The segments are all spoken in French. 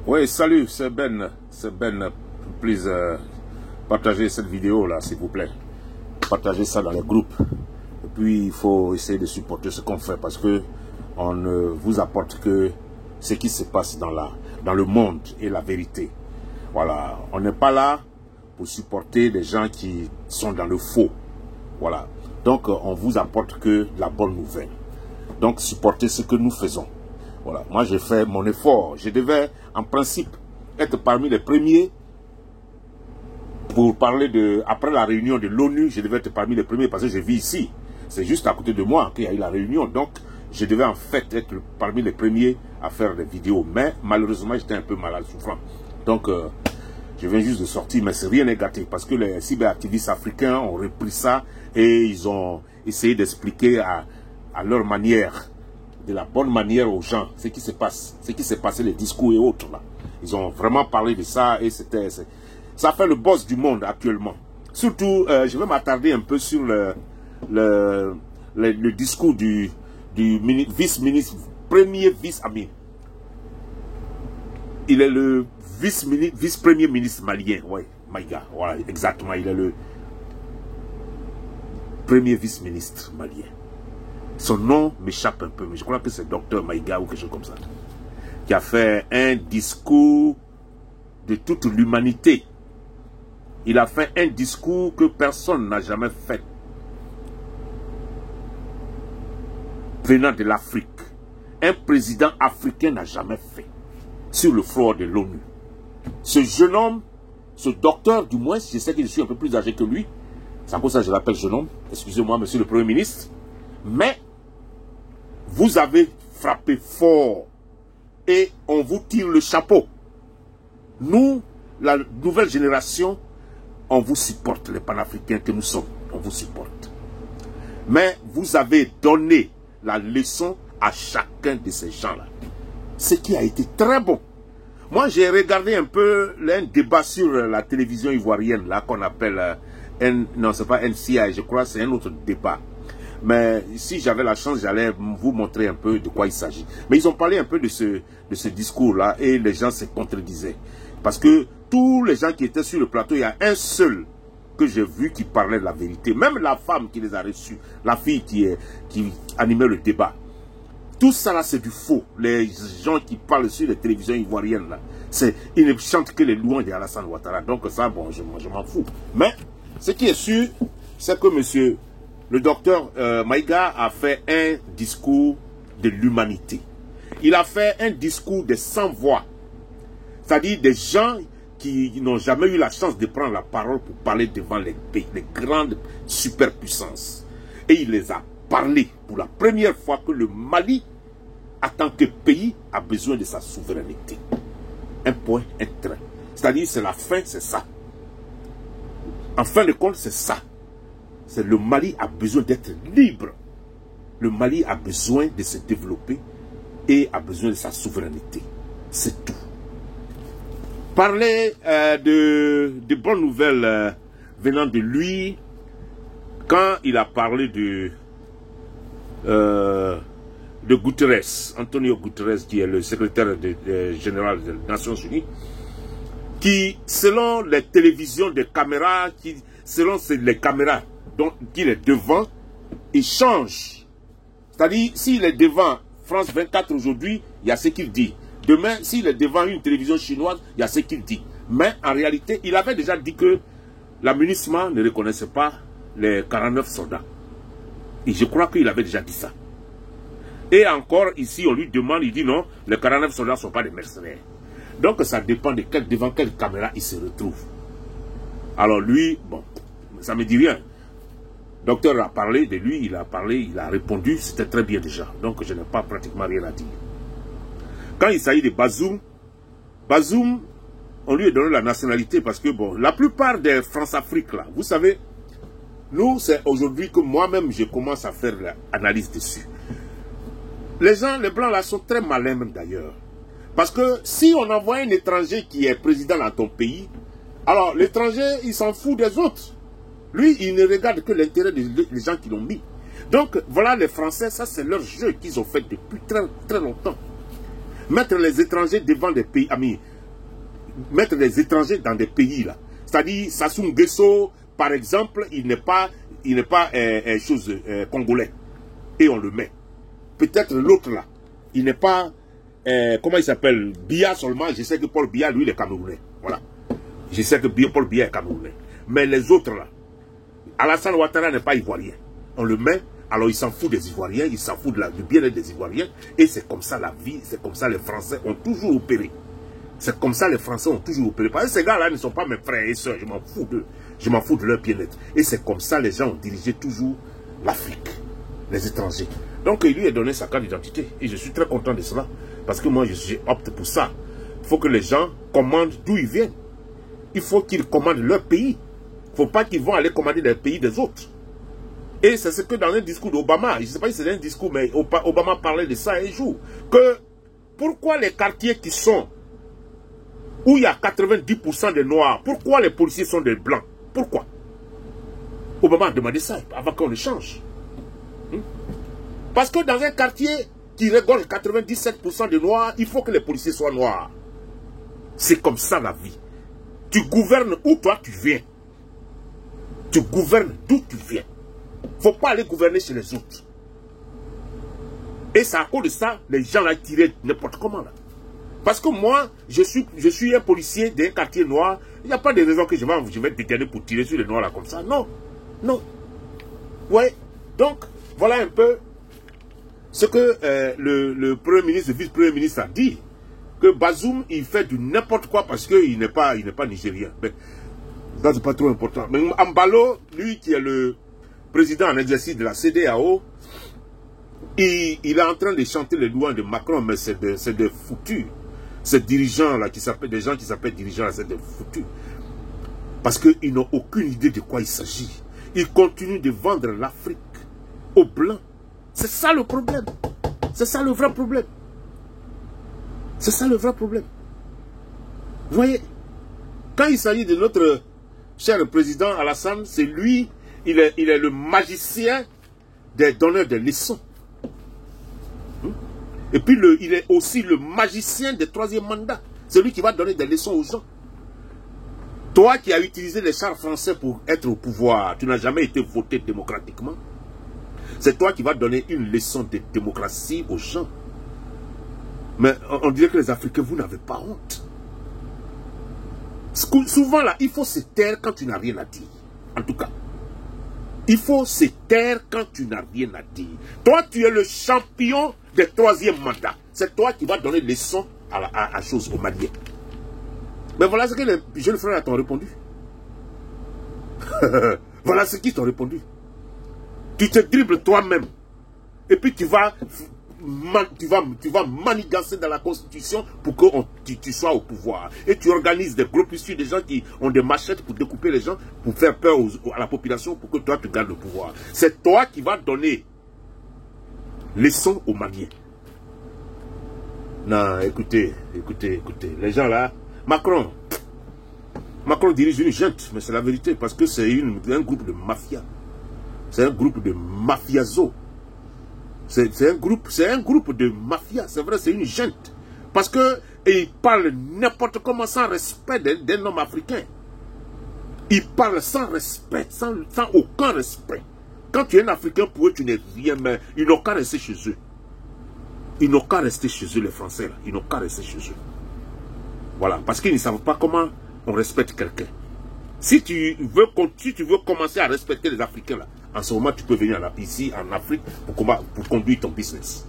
Oui, salut, c'est Ben. C'est Ben. Please, partagez cette vidéo là, s'il vous plaît. Partagez ça dans les groupes. Et puis, il faut essayer de supporter ce qu'on fait parce que on ne vous apporte que ce qui se passe dans le monde et la vérité. Voilà, on n'est pas là pour supporter des gens qui sont dans le faux. Voilà, donc on vous apporte que la bonne nouvelle. Donc, supportez ce que nous faisons. Voilà, moi j'ai fait mon effort. Je devais, en principe, être parmi les premiers pour parler de... Après la réunion de l'ONU, je devais être parmi les premiers parce que je vis ici. C'est juste à côté de moi qu'il y a eu la réunion. Donc, je devais en fait être parmi les premiers à faire des vidéos. Mais malheureusement, j'étais un peu malade, souffrant. Donc, je viens juste de sortir, mais c'est rien négatif parce que les cyberactivistes africains ont repris ça et ils ont essayé d'expliquer à leur manière, de la bonne manière aux gens, ce qui se passe, ce qui s'est passé, les discours et autres là. Ils ont vraiment parlé de ça et ça fait le buzz du monde actuellement. Surtout, je vais m'attarder un peu sur le discours du vice-ministre, premier vice-ami. Il est le vice-premier ministre malien, ouais, Maïga, voilà, exactement, il est le premier vice-ministre malien. Son nom m'échappe un peu, mais je crois que c'est Docteur Maïga ou quelque chose comme ça, qui a fait un discours de toute l'humanité. Il a fait un discours que personne n'a jamais fait, venant de l'Afrique. Un président africain n'a jamais fait sur le floor de l'ONU. Ce jeune homme, ce docteur, du moins, je sais que je suis un peu plus âgé que lui, c'est pour ça que je l'appelle jeune homme, excusez-moi, monsieur le Premier ministre, mais vous avez frappé fort et on vous tire le chapeau. Nous, la nouvelle génération, on vous supporte, les panafricains que nous sommes, on vous supporte. Mais vous avez donné la leçon à chacun de ces gens-là. Ce qui a été très bon. Moi, j'ai regardé un peu un débat sur la télévision ivoirienne, là, qu'on appelle, non, c'est pas NCI, je crois, c'est un autre débat. Mais si j'avais la chance, j'allais vous montrer un peu de quoi il s'agit. Mais ils ont parlé un peu de ce discours-là et les gens se contredisaient. Parce que tous les gens qui étaient sur le plateau, il y a un seul que j'ai vu qui parlait de la vérité. Même la femme qui les a reçus, la fille qui animait le débat. Tout ça là, c'est du faux. Les gens qui parlent sur les télévisions ivoiriennes, là, ils ne chantent que les louanges d'Alassane Ouattara. Donc ça, bon, je m'en fous. Mais ce qui est sûr, c'est que le docteur Maïga a fait un discours de l'humanité. Il a fait un discours de sans-voix. C'est-à-dire des gens qui n'ont jamais eu la chance de prendre la parole pour parler devant les pays, les grandes superpuissances. Et il les a parlé pour la première fois que le Mali, en tant que pays, a besoin de sa souveraineté. Un point, un trait. C'est-à-dire, c'est la fin, c'est ça. En fin de compte, c'est ça. C'est le Mali a besoin d'être libre. Le Mali a besoin de se développer et a besoin de sa souveraineté. C'est tout. Parler de bonnes nouvelles venant de lui, quand il a parlé de Guterres, Antonio Guterres, qui est le secrétaire général des Nations Unies, qui, selon les télévisions de caméras, selon les caméras dont il est devant, il change. C'est-à-dire, s'il est devant France 24 aujourd'hui, il y a ce qu'il dit. Demain, s'il est devant une télévision chinoise, il y a ce qu'il dit. Mais en réalité, il avait déjà dit que la MINUSMA ne reconnaissait pas les 49 soldats. Et je crois qu'il avait déjà dit ça. Et encore, ici, on lui demande, il dit non, les 49 soldats ne sont pas des mercenaires. Donc, ça dépend de devant quelle caméra il se retrouve. Alors lui, bon, ça ne me dit rien. Le docteur a parlé de lui, il a parlé, il a répondu, c'était très bien déjà. Donc, je n'ai pas pratiquement rien à dire. Quand il s'agit de Bazoum, on lui a donné la nationalité parce que, bon, la plupart des France-Afrique, là, vous savez, nous, c'est aujourd'hui que moi-même, je commence à faire l'analyse dessus. Les gens, les Blancs, là, sont très malins même d'ailleurs. Parce que si on envoie un étranger qui est président dans ton pays, alors l'étranger, il s'en fout des autres. Lui, il ne regarde que l'intérêt des gens qui l'ont mis. Donc, voilà les Français, ça c'est leur jeu qu'ils ont fait depuis très, très longtemps. Mettre les étrangers devant des pays amis. mettre des étrangers dans des pays là. C'est-à-dire, Sassou Nguesso, par exemple, il n'est pas congolais. Et on le met. Peut-être l'autre là, il n'est pas, comment il s'appelle, Biya seulement. Je sais que Paul Biya, lui, il est camerounais. Voilà. Je sais que Paul Biya est camerounais. Mais les autres là, Alassane Ouattara n'est pas ivoirien. On le met, alors il s'en fout des Ivoiriens, il s'en fout du bien-être des Ivoiriens. Et c'est comme ça la vie, c'est comme ça les Français ont toujours opéré. C'est comme ça les Français ont toujours opéré. Parce que ces gars-là ne sont pas mes frères et sœurs, je m'en fous d'eux. Je m'en fous de leur bien-être. Et c'est comme ça les gens ont dirigé toujours l'Afrique, les étrangers. Donc il lui a donné sa carte d'identité. Et je suis très content de cela. Parce que moi, je opte pour ça. Il faut que les gens commandent d'où ils viennent. Il faut qu'ils commandent leur pays. Il ne faut pas qu'ils vont aller commander les pays des autres. Et c'est ce que dans un discours d'Obama, je ne sais pas si c'est un discours, mais Obama parlait de ça un jour, que pourquoi les quartiers qui sont, où il y a 90% de noirs, pourquoi les policiers sont des blancs? Pourquoi? Obama a demandé ça avant qu'on le change. Parce que dans un quartier qui regorge 97% de noirs, il faut que les policiers soient noirs. C'est comme ça la vie. Tu gouvernes où toi tu viens. Tu gouvernes d'où tu viens. Il ne faut pas aller gouverner chez les autres. Et c'est à cause de ça, les gens là tirent n'importe comment là. Parce que moi, je suis un policier d'un quartier noir. Il n'y a pas de raison que je vais déterminer pour tirer sur les noirs là comme ça. Non. Non. Ouais. Donc, voilà un peu ce que le Premier ministre, le vice-premier ministre a dit. Que Bazoum, il fait du n'importe quoi parce qu'il n'est pas nigérien. Mais ça, c'est pas trop important. Mais Ambalo, lui qui est le président en exercice de la CEDEAO, il est en train de chanter les louanges de Macron, mais c'est des foutus. Ces dirigeants-là, des gens qui s'appellent dirigeants, c'est des foutus. Parce qu'ils n'ont aucune idée de quoi il s'agit. Ils continuent de vendre l'Afrique aux Blancs. C'est ça le problème. C'est ça le vrai problème. C'est ça le vrai problème. Vous voyez, quand il s'agit de notre cher président Alassane, c'est lui, il est le magicien des donneurs de leçons. Et puis il est aussi le magicien des troisième mandats. C'est lui qui va donner des leçons aux gens. Toi qui as utilisé les chars français pour être au pouvoir, tu n'as jamais été voté démocratiquement. C'est toi qui vas donner une leçon de démocratie aux gens. Mais on dirait que les Africains, vous n'avez pas honte. Souvent là, il faut se taire quand tu n'as rien à dire. En tout cas, il faut se taire quand tu n'as rien à dire. Toi, tu es le champion des troisième mandats. C'est toi qui vas donner leçon à choses aux Maliens. Mais voilà ce que les jeunes frères t'ont répondu. Voilà ce qu'ils t'ont répondu. Tu te dribbles toi-même. Et puis tu vas manigancer dans la Constitution pour que tu sois au pouvoir. Et tu organises des groupuscules, des gens qui ont des machettes pour découper les gens, pour faire peur à la population, pour que toi tu gardes le pouvoir. C'est toi qui vas donner leçon aux Maliens. Non, écoutez. Les gens là, Macron dirige une junte, mais c'est la vérité, parce que c'est un groupe de mafia. C'est un groupe de mafiazo. C'est un groupe de mafia, c'est vrai, c'est une junte. Parce que ils parlent n'importe comment sans respect d'un homme africain. Ils parlent sans respect, sans aucun respect. Quand tu es un Africain, pour eux, tu n'es rien, mais ils n'ont qu'à rester chez eux. Ils n'ont qu'à rester chez eux, les Français, là. Ils n'ont qu'à rester chez eux. Voilà, parce qu'ils ne savent pas comment on respecte quelqu'un. Si tu veux commencer à respecter les Africains, là, en ce moment, tu peux venir ici, en Afrique, pour conduire ton business.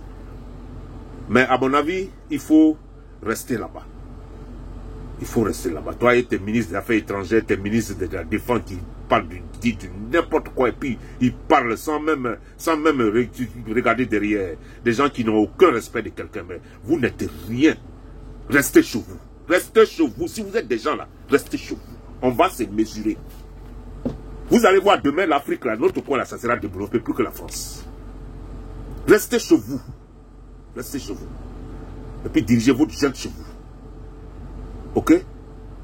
Mais à mon avis, il faut rester là-bas. Il faut rester là-bas. Toi et tes ministres des Affaires étrangères, tes ministres de la Défense qui parlent de n'importe quoi, et puis ils parlent sans même regarder derrière. Des gens qui n'ont aucun respect de quelqu'un. Mais vous n'êtes rien. Restez chez vous. Restez chez vous. Si vous êtes des gens là, restez chez vous. On va se mesurer. Vous allez voir demain l'Afrique, là, notre coin là, ça sera développé plus que la France. Restez chez vous. Restez chez vous. Et puis dirigez votre jeune chez vous. Ok?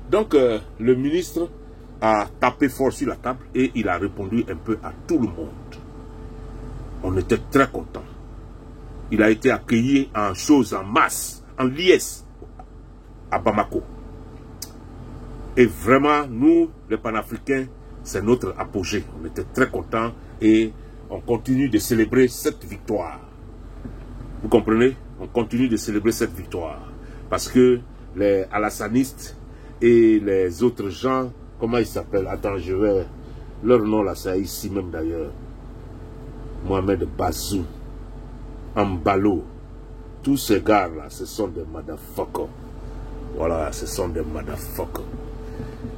Donc, le ministre a tapé fort sur la table et il a répondu un peu à tout le monde. On était très contents. Il a été accueilli en chose, en masse, en liesse, à Bamako. Et vraiment, nous, les panafricains, c'est notre apogée. On était très contents et on continue de célébrer cette victoire. Vous comprenez? On continue de célébrer cette victoire. Parce que les alassanistes et les autres gens, comment ils s'appellent? Attends, je vais... Leur nom là, c'est ici même d'ailleurs. Mohamed Bazoum, Ambalo. Tous ces gars là, ce sont des motherfuckers. Voilà, ce sont des motherfuckers.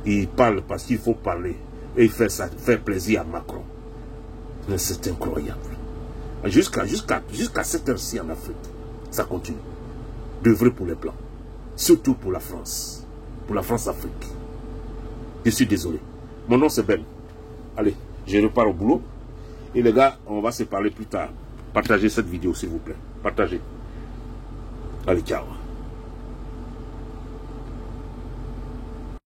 Ils parlent parce qu'il faut parler. Et ils font ça, faire plaisir à Macron. Mais c'est incroyable. Jusqu'à cette heure-ci en Afrique, ça continue. D'œuvrer pour les Blancs. Surtout pour la France. Pour la France-Afrique. Je suis désolé. Mon nom c'est Ben. Allez, je repars au boulot. Et les gars, on va se parler plus tard. Partagez cette vidéo s'il vous plaît. Partagez. Allez, ciao.